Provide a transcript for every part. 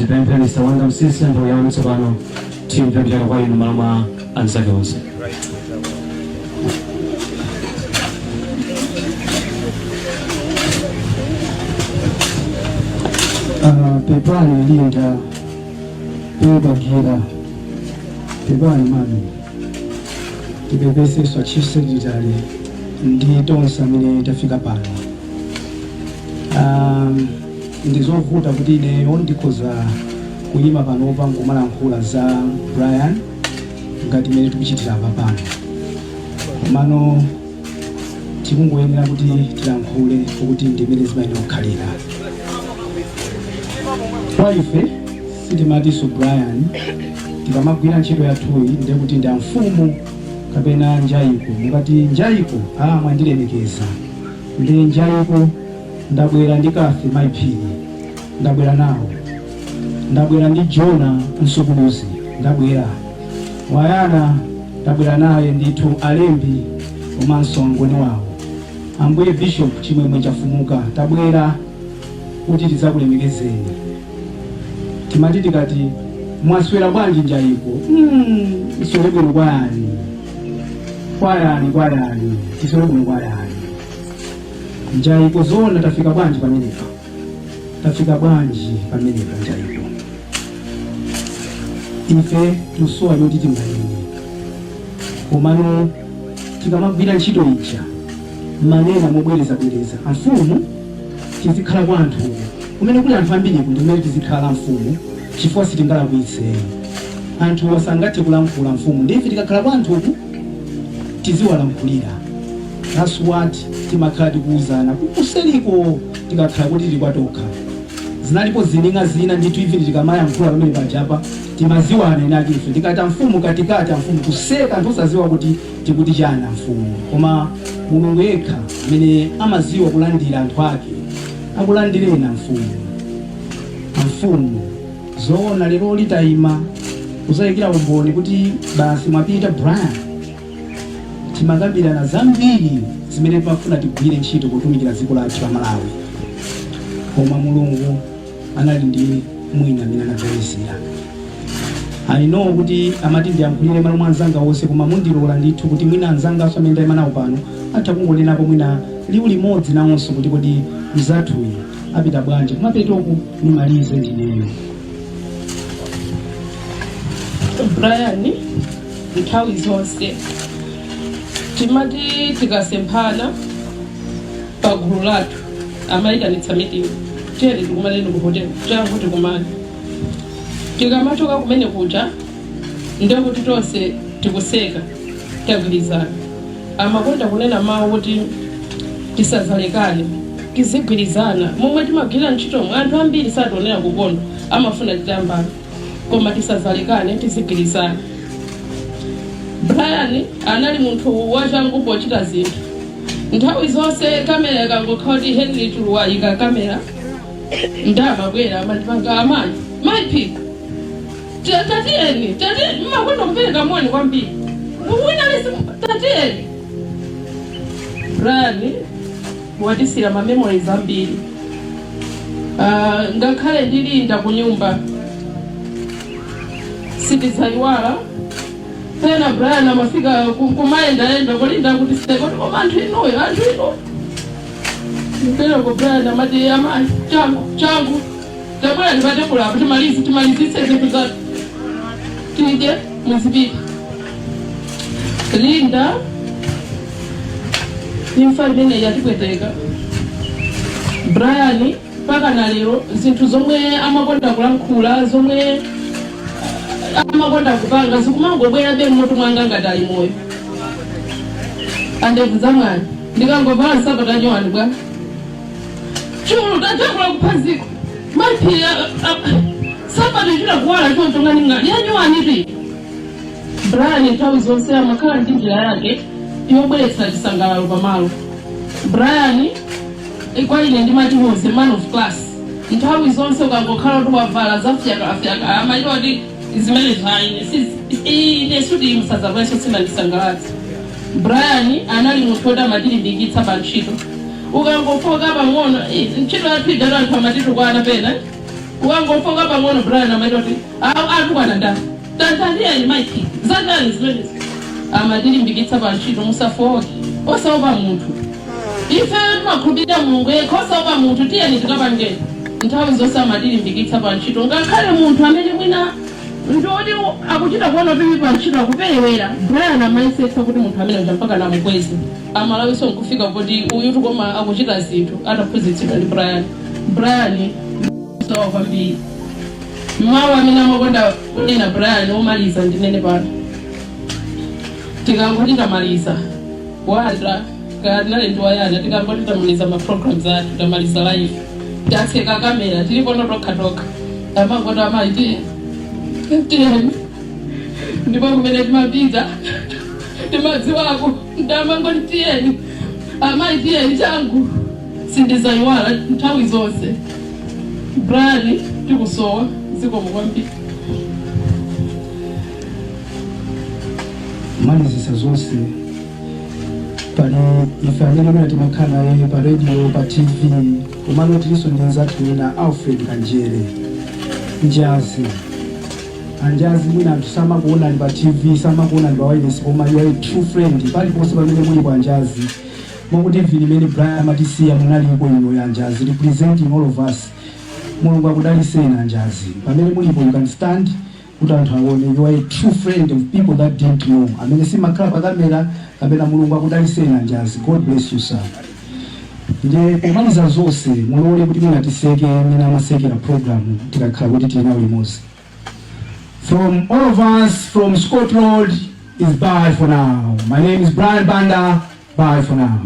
tipemphe Mr. Wanda Msisi ndo yaone tsopano timve kuchokera kwa inu malo mwa anzake onse. Pepani linda pebagira pepani mami tipepese swa chief secretary ndi tonse amene tafika pano. Ndizovuta kuti ineyo ndikhoza kuyima panopa ngomalankhula za Brian ngati imene tikuchitira apa pano, komano tikungoyenera kuti tilankhule kuti ndimene zimayenera kukhalira. Kwa ife sitimatiso Brian tikamagwira ntchito yathuyi ndiye kuti ndi amfumu kapena njayiko. Mukati njayiko mwandilemekeza, ndi njayiko ndabwera ndi Kafe Maiphiri, ndabwera nawo, ndabwera ndi Jona Msukuluzi, ndabwera Wayana, ndabwera naye ndithu alembi komanso mngoni wawo Ambuye Bishop Chimwemwe Chafumuka, tabwera kuti tidzakulemekezeni. Timati tikati mwaswera bwanji njayiko, iswere bwino kwayani tiswere bwino kwayani. Njayiko zona tafika bwanji pamenepa, njayiko ife tusowa yoti timbayini, komano tikamagwira ntchito ija manena mobwereza amfumu tizikhala kwa anthu kumene kuli anthu ambiri kuti mmene tizikhala mfumu chifukwa sitingalakwitse anthu wasangathe kulankhula mfumu, ndife tikakhala kwa anthu tiziwalankhulira. That's what timakhala tikuwuzana kuseliko tikakhala kuti tili kwatokha. Zinalipo zininga zina ndithu ivi tikamayankhula pamene pajapa timaziwana inake ife tikati mfumu katikati amfumu kuseka anthu osaziwa kuti tikuti chana mfumu, koma Mulungu yekha amene amaziwa kulandira anthu ake akulandireni amfumu. Zoona lero litayima kuzayikira umboni kuti basi mwapita Brian, timakambirana zambiri zimene pafuna tigwire ntchito kutumikira dziko lathu la Malawi, koma Mulungu anali ndi mwina amene anadzayisira. I know kuti amati ndiyankhulire malo mwa anzanga wonse, koma mundilola ndithu kuti mwina anzanga aso amene ndayima nawo pano atha kungonenapo mwina liwu limodzi nawonso kuti kodi mzathuyi apita bwanji. Kumapetoku nimalize ndineyo. Brian nthawi zonse timati tikasemphana pagulu lathu amayitanitsa meeting tere tikumaneni ku hotel changu tikumani, tikamatoka kumene kuja ndiye kuti tonse tikuseka tagwirizana. Amakonda kunena mawu kuti tisazalekane tizigwirizana momwe timagwira ntchito. Anthu ambiri satonera kukondo amafuna titambana, koma tisazalekane tizigwirizana. Brian anali munthu wachangu pochita zinthu. Nthawi zonse kamera ikangokhala kuti Henry Tuluwayika kamera ndamabwera amandipanga amani Maiphiri tatiyeni mmakwenda kupereka moni kwambiri winalesi tatiyeni. Brian watisira mamemories ambiri, ngakhale ndilinda ku nyumba sitizayiwala. Pena Brian amafika kumayenda kulinda kuti sikoti koma anthu inoyo mpeleko Brian amati amani changu tabwera ndipatebula apo timalizitse zinthu zathu tidye muzipita. Linda imfa imene yatipweteka. Brian mpaka na lero zinthu zomwe amakonda kulankhula, zomwe amakonda kupanga zikumangobwera be mmutu mwanga ngati ali moyo. Andevu zamwani ndikangovala nsapata nyowani bwana chulu tatakula kuphaziko Maiphiri sapata chita kuwala choncho ngani yanyowani ti. Brian nthawi zonse amakhala ndi njira yake yobweretsa chisangalalo pamalo. Brian kwa ine ndimati was a man of class. Nthawi zonse ukangokhala kuti wavala zafyakafyaka amayiro kuti zimene zaine suti msaza kweso simandisangalatsa. Brian anali munthu woti amatilimbikitsa pa ntchito. Ukangofoka pang'ono ntchito yathu idala anthu amatito kwana pena wangofoka pang'ono Brian amaitoti atukwana ndani tantandiani maiki zandani zimene amatilimbikitsa pa ntchito musafoke osaopa munthu ife timakhulupirira mulungu yekha osaopa munthu tiyeni tikapangeni nthawi zonse amatilimbikitsa pa ntchito ngakhale munthu amene mwina ndoti akuchita kuona pipi pa ntchito akuperewera Brian amayesetsa kuti munthu amene uja mpaka namukweze amalawiso nkufika kuti uyutu koma akuchita zinthu ataphunzitsidwa ndi Brian sawa kwambiri mawu amene amakonda ena Brian omaliza ndinene pano tikangoti tamaliza wanda kadinale ndi wayana tikangoti tamaliza ma programs athu tamaliza live tatseka kamera tilipo tokha amangoti amaiti tiyeni ndipo kumene timapita timadziwako ndamangoti tiyeni amaitiyeni changu sindizayiwala nthawi zonse Brian tikusowa zikomo kwambiri malizisa zonse pali ife amene timakhala naye pa radio pa TV komano tiliso ndenzathu ena Alfred Kanjere Anjazi mwina anthu samakuona ali pa TV samakuona ali pa wireless koma you are a true friend paliponse pamene muli kwa Anjazi mwakuti vili imene Brian amatisiya munaliko ino ya Anjazi representing all of us. Mulungu akudaliseni Anjazi pamene mulipo you can stand kuti anthu aone you are a true friend of people that didn't know amene simakhala pa kamera kapena Mulungu akudaliseni Anjazi. God bless you sir. Nje kumaliza zonse mulole kuti mwina tiseke mwina amasekera program tikakhala kuti tinawo limodzi. From all of us from Scotland is bye for now. My name is Brian Banda. Bye for now.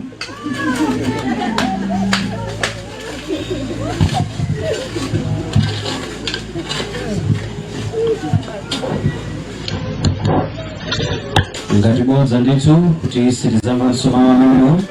Ngati bodza ndithu kuti sitizamva nsoma wanu